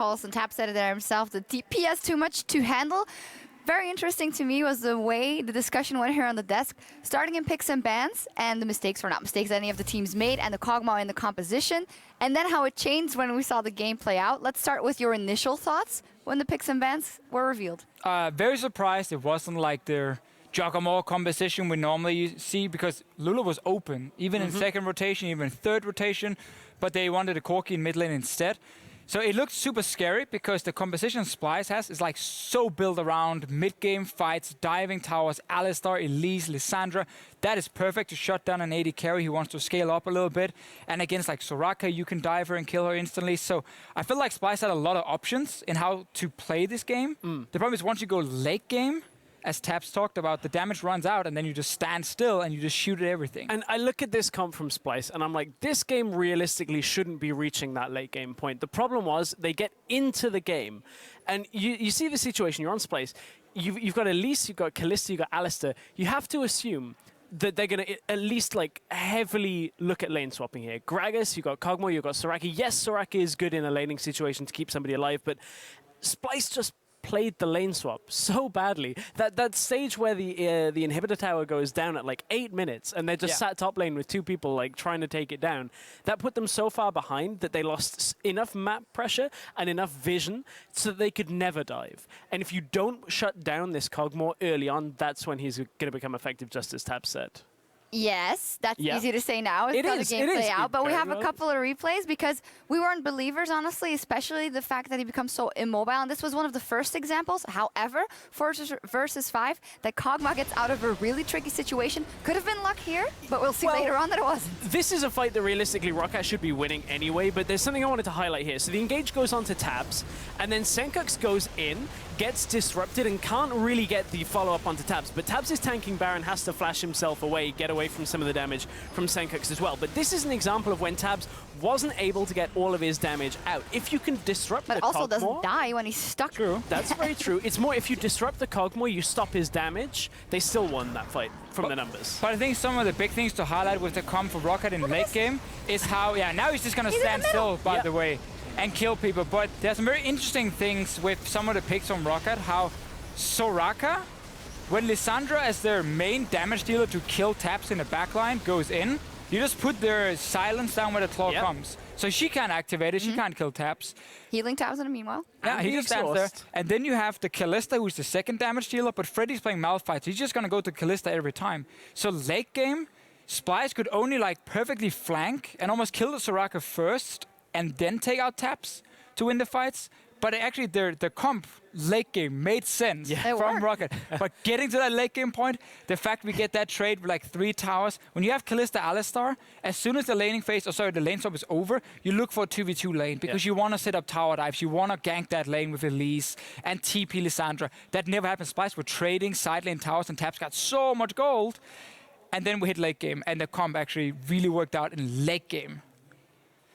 Paulson Tabzz said it there himself. The DP has too much to handle. Very interesting to me was the way the discussion went here on the desk, starting in picks and bans, and the mistakes were not mistakes any of the teams made, and the Kog'Maw in the composition, and then how it changed when we saw the game play out. Let's start with your initial thoughts when the picks and bans were revealed. Very surprised it wasn't like their Kog'Maw composition we normally see, because Lulu was open, even in second rotation, even third rotation, but they wanted a Corki in mid lane instead. So it looked super scary because the composition Splyce has is like so built around mid-game fights, diving towers, Alistar, Elise, Lisandra. That is perfect to shut down an AD carry who wants to scale up a little bit. And against like Soraka, you can dive her and kill her instantly. So I feel like Splyce had a lot of options in how to play this game. The problem is once you go late game, as Tabzz talked about, the damage runs out and then you just stand still and you just shoot at everything. And I look at this comp from Splyce and I'm like, this game realistically shouldn't be reaching that late game point. The problem was they get into the game and you see the situation, you're on Splyce, you've got Elise, you've got Kalista, you've got Alistar. You have to assume that they're going to at least like heavily look at lane swapping here. Gragas, you've got Kog'Maw, you've got Soraka. Yes, Soraka is good in a laning situation to keep somebody alive, but Splyce just played the lane swap so badly. That stage where the inhibitor tower goes down at like 8 minutes and they're just sat top lane with 2 people like trying to take it down, that put them so far behind that they lost enough map pressure and enough vision so that they could never dive. And if you don't shut down this Kog'Maw early on, that's when he's going to become effective, just as Tabzz said. Yes, that's easy to say now. It's how the game play out, but we have a couple of replays because we weren't believers, honestly, especially the fact that he becomes so immobile. And this was one of the first examples, however, versus 5, that Kog'Maw gets out of a really tricky situation. Could have been luck here, but we'll see later on that it wasn't. This is a fight that realistically Roccat should be winning anyway, but there's something I wanted to highlight here. So the engage goes on to Tabzz, and then Sencux goes in, gets disrupted, and can't really get the follow-up onto Tabzz. But Tabzz is tanking Baron, has to flash himself away, get away from some of the damage from Sencux as well. But this is an example of when Tabzz wasn't able to get all of his damage out. If you can disrupt the Kog'Maw... But also doesn't die when he's stuck. True. That's very true. It's more if you disrupt the Kog'Maw, you stop his damage, they still won that fight from the numbers. But I think some of the big things to highlight with the comp for Roccat in late game is how, now he's just going to stand still, by the way, and kill people. But there's some very interesting things with some of the picks from Roccat, how Soraka, when Lisandra as their main damage dealer to kill Tabzz in the backline goes in, you just put their silence down where the claw comes. So she can't activate it, she can't kill Tabzz. Healing Tabzz in the meanwhile. Yeah, he just stands there. And then you have the Kalista, who's the second damage dealer, but Fredi's playing Malphite, so he's just gonna go to Kalista every time. So late game, Splyce could only like perfectly flank and almost kill the Soraka first and then take out Tabzz to win the fights. But actually, the comp late game made sense from Roccat. But getting to that late game point, the fact we get that trade with like 3 towers, when you have Kalista Alistar, as soon as the laning phase, the lane swap is over, you look for a 2v2 lane because you want to set up tower dives, you want to gank that lane with Elise and TP Lisandra. That never happened. Splyce were trading side lane towers and Tabzz got so much gold. And then we hit late game, and the comp actually really worked out in late game.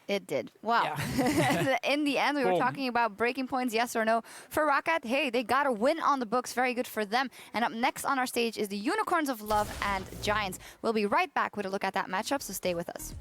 It did. Wow. Yeah. In the end, we were talking about breaking points, yes or no. For Roccat, hey, they got a win on the books. Very good for them. And up next on our stage is the Unicorns of Love and Giants. We'll be right back with a look at that matchup, so stay with us.